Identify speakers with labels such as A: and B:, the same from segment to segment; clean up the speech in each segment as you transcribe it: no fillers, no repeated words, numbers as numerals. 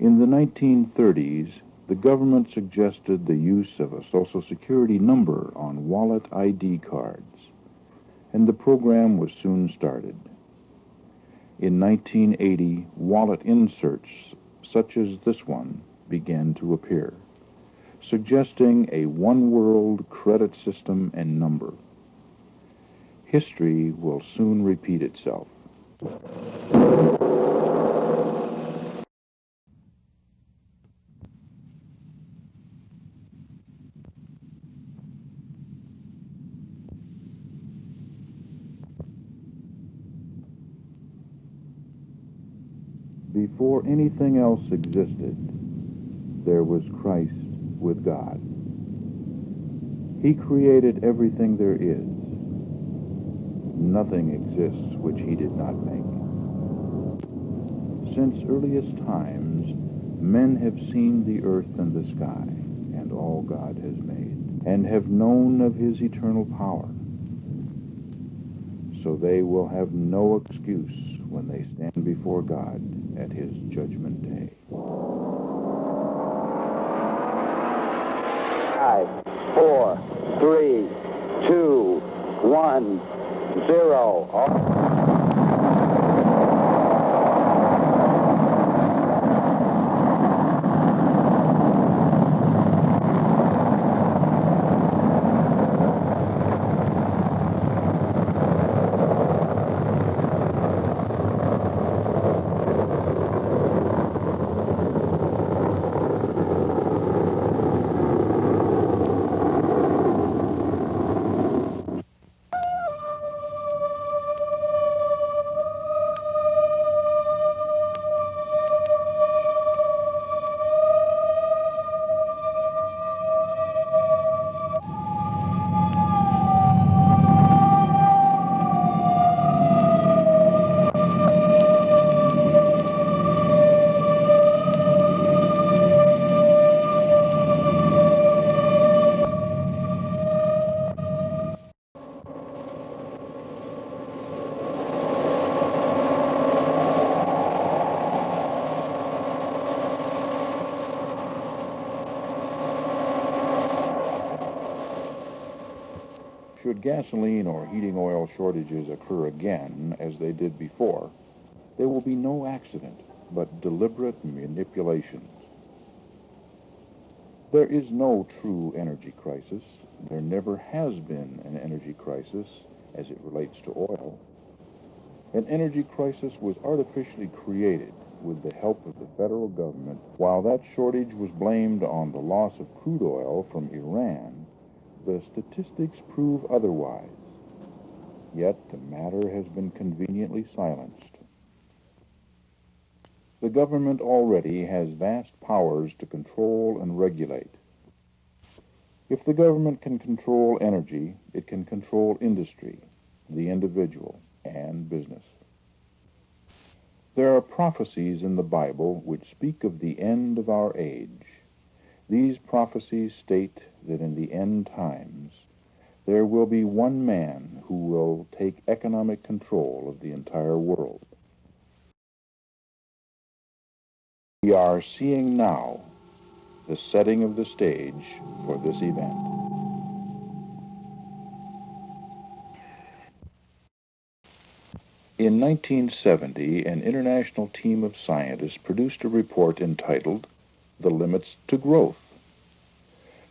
A: In the 1930s, the government suggested the use of a Social Security number on wallet ID cards, and the program was soon started. In 1980, wallet inserts, such as this one, began to appear, suggesting a one-world credit system and number. History will soon repeat itself. Before anything else existed, there was Christ with God. He created everything there is. Nothing exists which he did not make. Since earliest times, men have seen the earth and the sky, and all God has made, and have known of his eternal power. So they will have no excuse when they stand before God at his judgment day.
B: 5, 4, 3, 2, 1, 0.
A: Should gasoline or heating oil shortages occur again, as they did before, there will be no accident, but deliberate manipulations. There is no true energy crisis. There never has been an energy crisis as it relates to oil. An energy crisis was artificially created with the help of the federal government. While that shortage was blamed on the loss of crude oil from Iran, the statistics prove otherwise. Yet the matter has been conveniently silenced. The government already has vast powers to control and regulate. If the government can control energy, it can control industry, the individual, and business. There are prophecies in the Bible which speak of the end of our age. These prophecies state that in the end times, there will be one man who will take economic control of the entire world. We are seeing now the setting of the stage for this event. In 1970, an international team of scientists produced a report entitled "The Limits to Growth."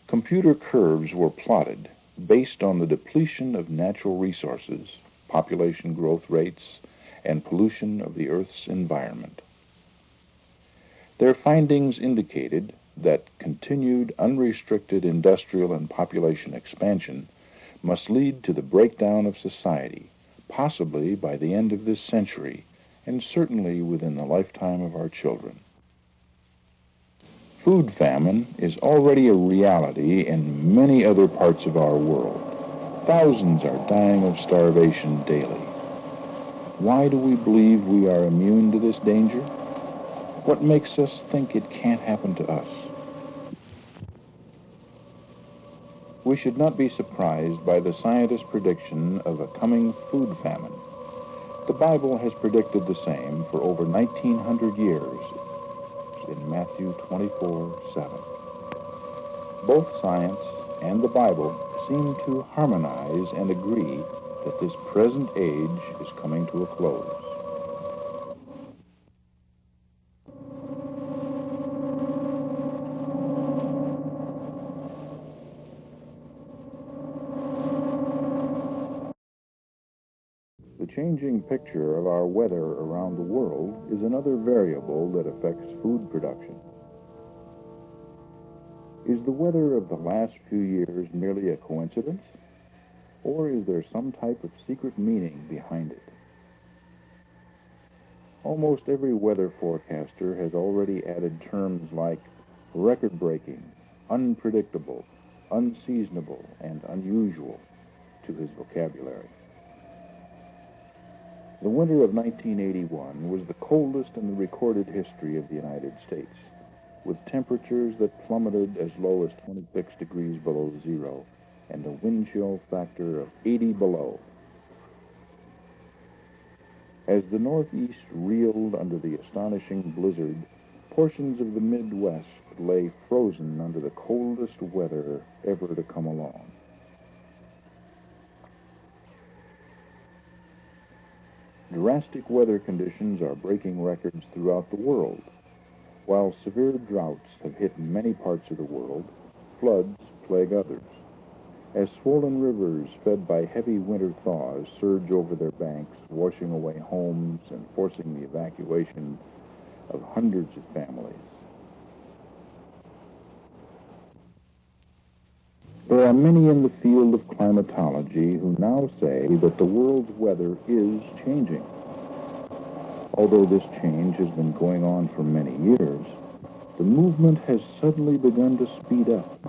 A: Computer curves were plotted based on the depletion of natural resources, population growth rates, and pollution of the Earth's environment. Their findings indicated that continued unrestricted industrial and population expansion must lead to the breakdown of society, possibly by the end of this century, and certainly within the lifetime of our children. Food famine is already a reality in many other parts of our world. Thousands are dying of starvation daily. Why do we believe we are immune to this danger? What makes us think it can't happen to us? We should not be surprised by the scientists' prediction of a coming food famine. The Bible has predicted the same for over 1900 years. in Matthew 24:7. Both science and the Bible seem to harmonize and agree that this present age is coming to a close. The changing picture of our weather around the world is another variable that affects food production. Is the weather of the last few years merely a coincidence, or is there some type of secret meaning behind it? Almost every weather forecaster has already added terms like record-breaking, unpredictable, unseasonable, and unusual to his vocabulary. The winter of 1981 was the coldest in the recorded history of the United States, with temperatures that plummeted as low as 26 degrees below zero and a wind chill factor of 80 below. As the Northeast reeled under the astonishing blizzard, portions of the Midwest lay frozen under the coldest weather ever to come along. Drastic weather conditions are breaking records throughout the world. While severe droughts have hit many parts of the world, floods plague others. As swollen rivers fed by heavy winter thaws surge over their banks, washing away homes and forcing the evacuation of hundreds of families. There are many in the field of climatology who now say that the world's weather is changing. Although this change has been going on for many years, the movement has suddenly begun to speed up.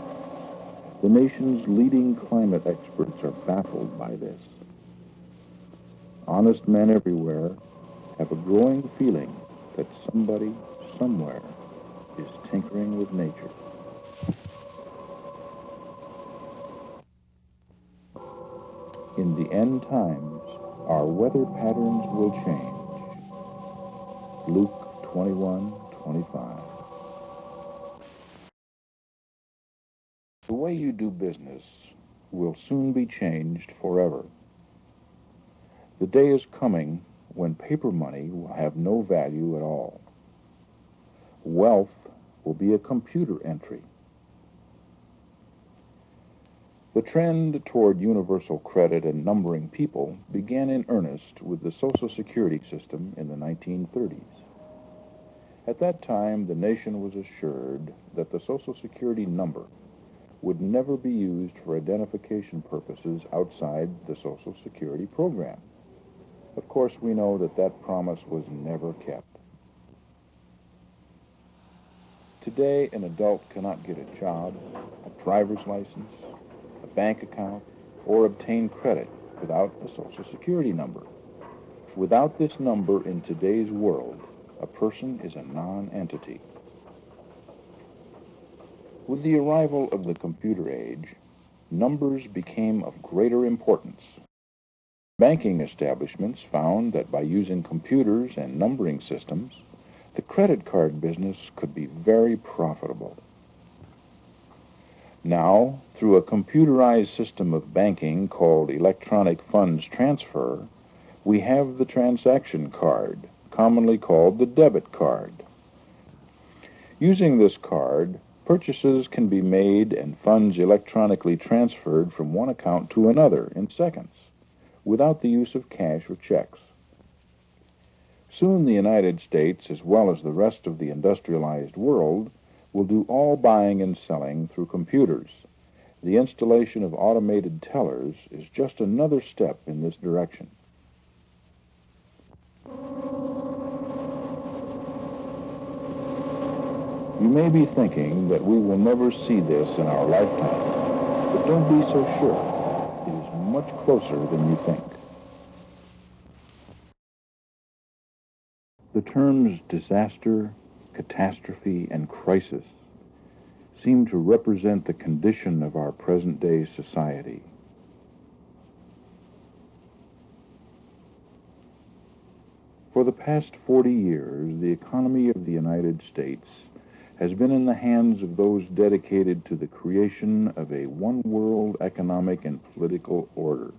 A: The nation's leading climate experts are baffled by this. Honest men everywhere have a growing feeling that somebody, somewhere, is tinkering with nature. In the end times, our weather patterns will change. Luke 21:25. The way you do business will soon be changed forever. The day is coming when paper money will have no value at all. Wealth will be a computer entry. The trend toward universal credit and numbering people began in earnest with the Social Security system in the 1930s. At that time, the nation was assured that the Social Security number would never be used for identification purposes outside the Social Security program. Of course, we know that that promise was never kept. Today, an adult cannot get a job, a driver's license, a bank account, or obtain credit without a Social Security number. Without this number in today's world, a person is a non-entity. With the arrival of the computer age, numbers became of greater importance. Banking establishments found that by using computers and numbering systems, the credit card business could be very profitable. Now, through a computerized system of banking called electronic funds transfer, we have the transaction card, commonly called the debit card. Using this card, purchases can be made and funds electronically transferred from one account to another in seconds, without the use of cash or checks. Soon the United States, as well as the rest of the industrialized world, will do all buying and selling through computers. The installation of automated tellers is just another step in this direction. You may be thinking that we will never see this in our lifetime, but don't be so sure. It is much closer than you think. The terms disaster, catastrophe, and crisis seem to represent the condition of our present-day society. For the past 40 years, the economy of the United States has been in the hands of those dedicated to the creation of a one-world economic and political order.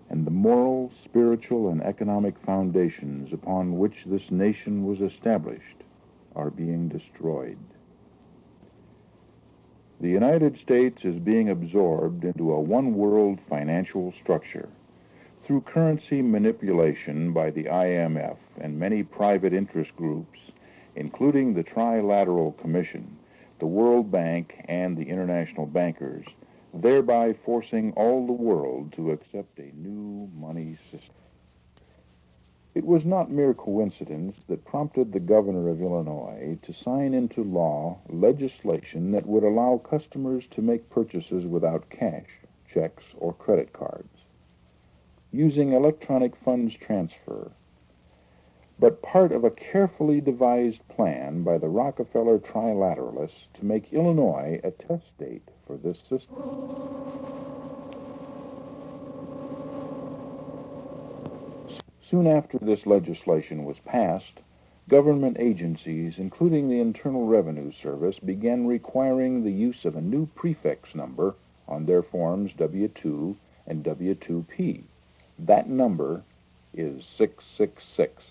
A: And the moral, spiritual, and economic foundations upon which this nation was established are being destroyed. The United States is being absorbed into a one-world financial structure through currency manipulation by the IMF and many private interest groups, including the Trilateral Commission, the World Bank, and the international bankers, thereby forcing all the world to accept a new money system. It was not mere coincidence that prompted the governor of Illinois to sign into law legislation that would allow customers to make purchases without cash, checks, or credit cards, using electronic funds transfer, but part of a carefully devised plan by the Rockefeller Trilateralists to make Illinois a test state for this system. Soon after this legislation was passed, government agencies, including the Internal Revenue Service, began requiring the use of a new prefix number on their forms W-2 and W-2P. That number is 666.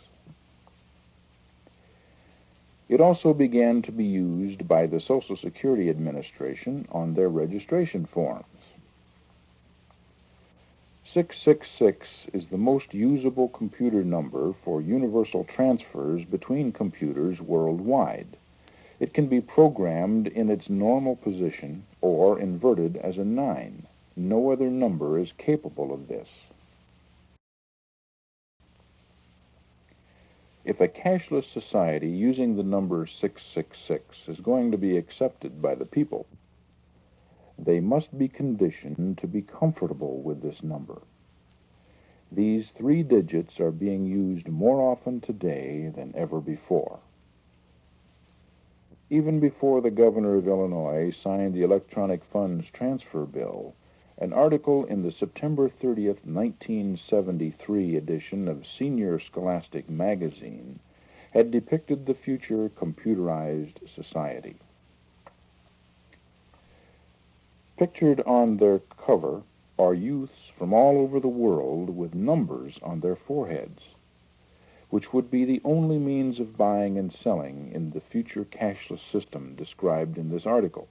A: It also began to be used by the Social Security Administration on their registration forms. 666 is the most usable computer number for universal transfers between computers worldwide. It can be programmed in its normal position or inverted as a 9. No other number is capable of this. If a cashless society using the number 666 is going to be accepted by the people, they must be conditioned to be comfortable with this number. These 3 digits are being used more often today than ever before. Even before the governor of Illinois signed the Electronic Funds Transfer Bill, an article in the September 30th, 1973 edition of Senior Scholastic magazine had depicted the future computerized society. Pictured on their cover are youths from all over the world with numbers on their foreheads, which would be the only means of buying and selling in the future cashless system described in this article.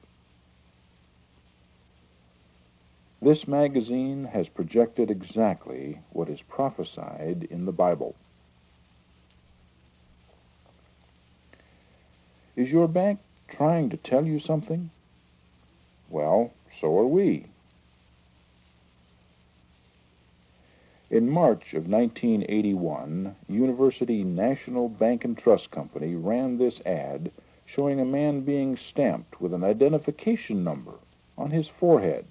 A: This magazine has projected exactly what is prophesied in the Bible. Is your bank trying to tell you something? Well, so are we. In March of 1981, University National Bank and Trust Company ran this ad showing a man being stamped with an identification number on his forehead.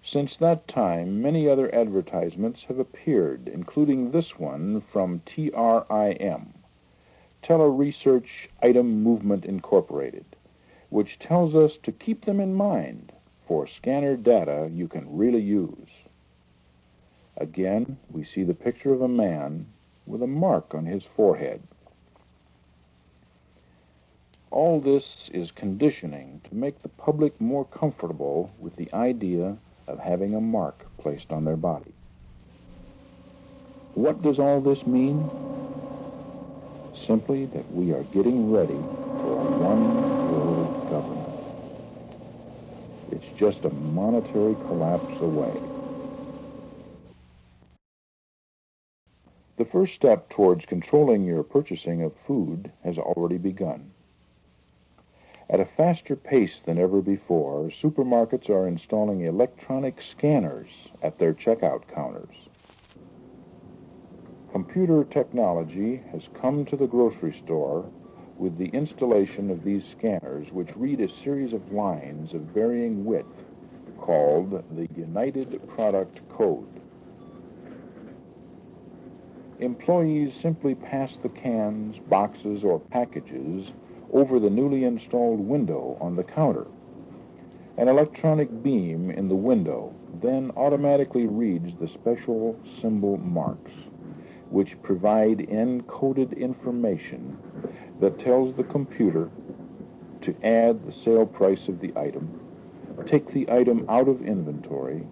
A: Since that time, many other advertisements have appeared, including this one from TRIM, Teller Research Item Movement Incorporated, which tells us to keep them in mind for scanner data you can really use. Again, we see the picture of a man with a mark on his forehead. All this is conditioning to make the public more comfortable with the idea of having a mark placed on their body. What does all this mean? Simply that we are getting ready for a one-world government. It's just a monetary collapse away. The first step towards controlling your purchasing of food has already begun. At a faster pace than ever before, supermarkets are installing electronic scanners at their checkout counters. Computer technology has come to the grocery store with the installation of these scanners, which read a series of lines of varying width called the United Product Code. Employees simply pass the cans, boxes, or packages over the newly installed window on the counter. An electronic beam in the window then automatically reads the special symbol marks, which provide encoded information that tells the computer to add the sale price of the item, take the item out of inventory,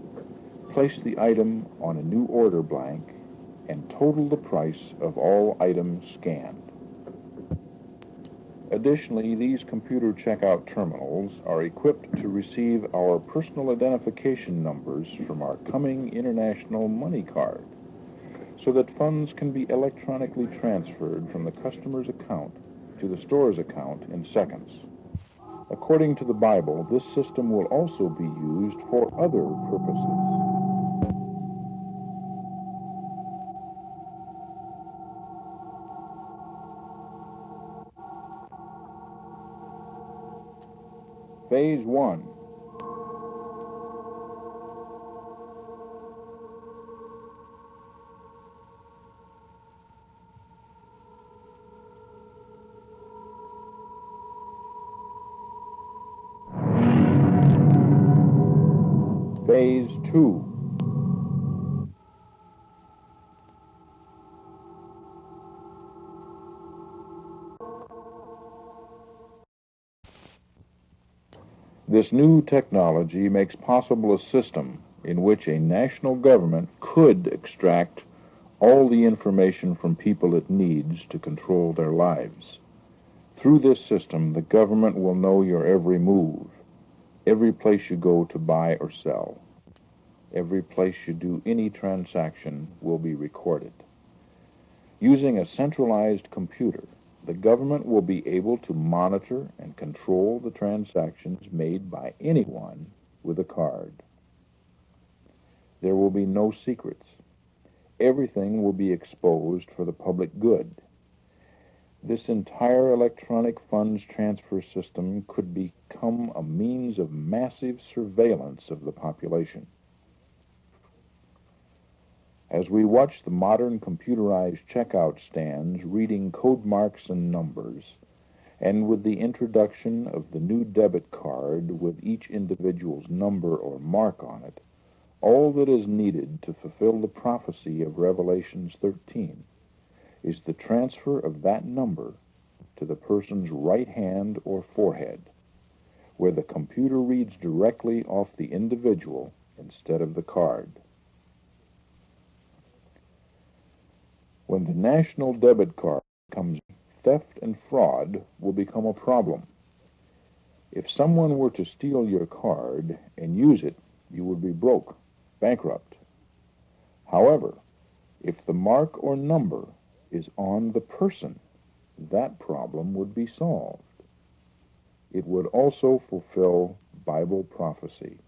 A: place the item on a new order blank, and total the price of all items scanned. Additionally, these computer checkout terminals are equipped to receive our personal identification numbers from our coming international money card, so that funds can be electronically transferred from the customer's account to the store's account in seconds. According to the Bible, this system will also be used for other purposes. Phase 1. Phase 2. This new technology makes possible a system in which a national government could extract all the information from people it needs to control their lives. Through this system, the government will know your every move, every place you go to buy or sell. Every place you do any transaction will be recorded. Using a centralized computer, the government will be able to monitor and control the transactions made by anyone with a card. There will be no secrets. Everything will be exposed for the public good. This entire electronic funds transfer system could become a means of massive surveillance of the population. As we watch the modern computerized checkout stands reading code marks and numbers, and with the introduction of the new debit card with each individual's number or mark on it, all that is needed to fulfill the prophecy of Revelations 13 is the transfer of that number to the person's right hand or forehead, where the computer reads directly off the individual instead of the card. When the national debit card comes, theft and fraud will become a problem. If someone were to steal your card and use it, you would be broke, bankrupt. However, if the mark or number is on the person, that problem would be solved. It would also fulfill Bible prophecy.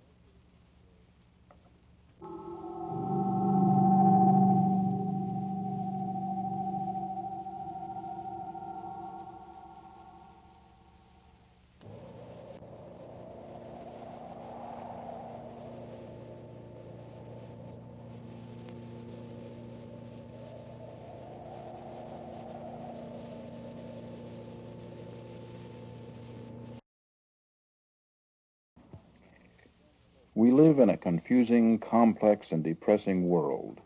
A: We live in a confusing, complex, and depressing world,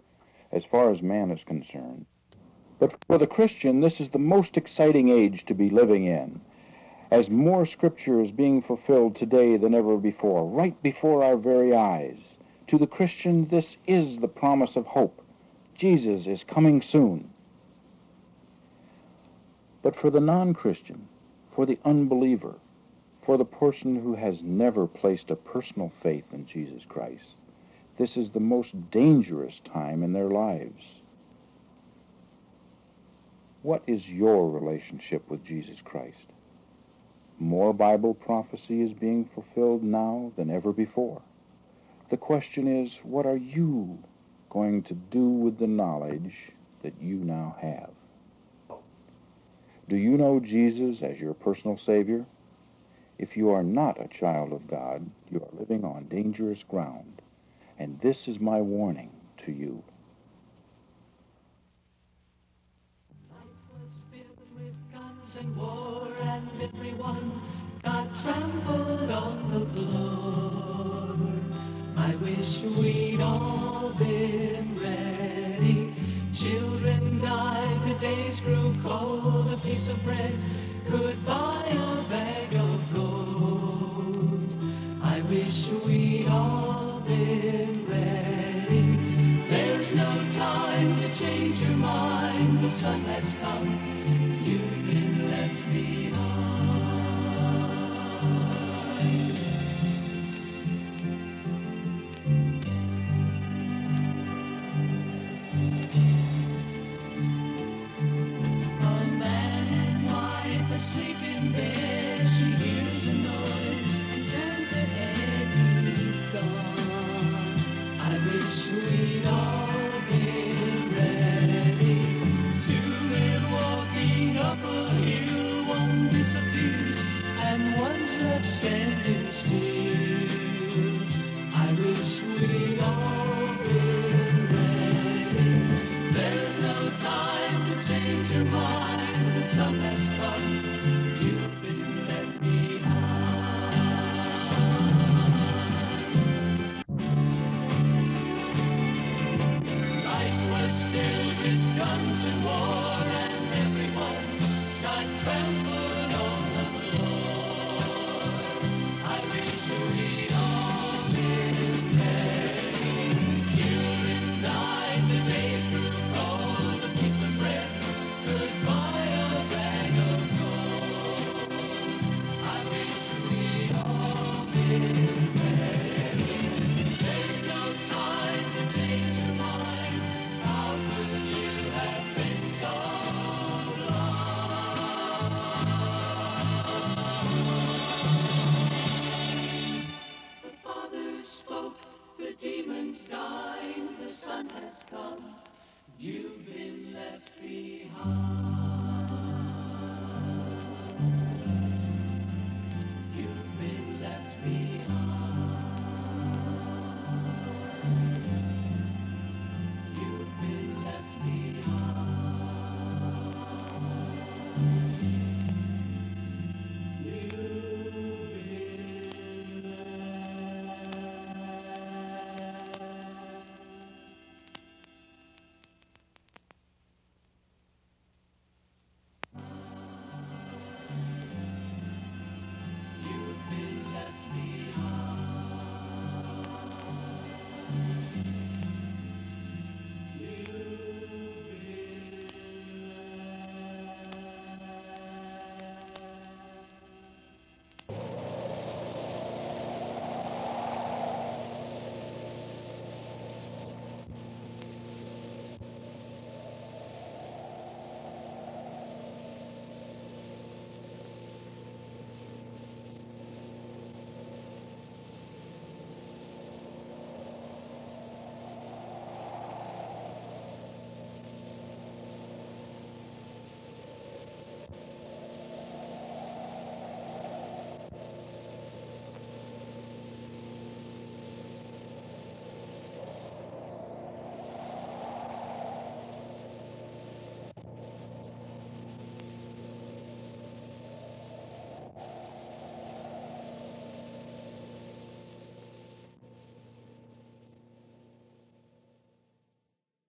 A: as far as man is concerned. But for the Christian, this is the most exciting age to be living in, as more Scripture is being fulfilled today than ever before, right before our very eyes. To the Christian, this is the promise of hope. Jesus is coming soon. But for the non-Christian, for the unbeliever, for the person who has never placed a personal faith in Jesus Christ, this is the most dangerous time in their lives. What is your relationship with Jesus Christ? More Bible prophecy is being fulfilled now than ever before. The question is, what are you going to do with the knowledge that you now have? Do you know Jesus as your personal Savior? If you are not a child of God, you are living on dangerous ground, and this is my warning to you.
C: Life was filled with guns and war, and everyone got trampled on the floor. I wish we'd all been ready, children of bread could buy a bag of gold. I wish we'd all been ready. There's no time to change your mind. The sun has come. You've been left behind. A man and wife asleep in bed. She hears a noise and turns her head. He's gone. I wish we'd all been ready. Two men walking up a hill. One disappears and one's left standing still. I wish we'd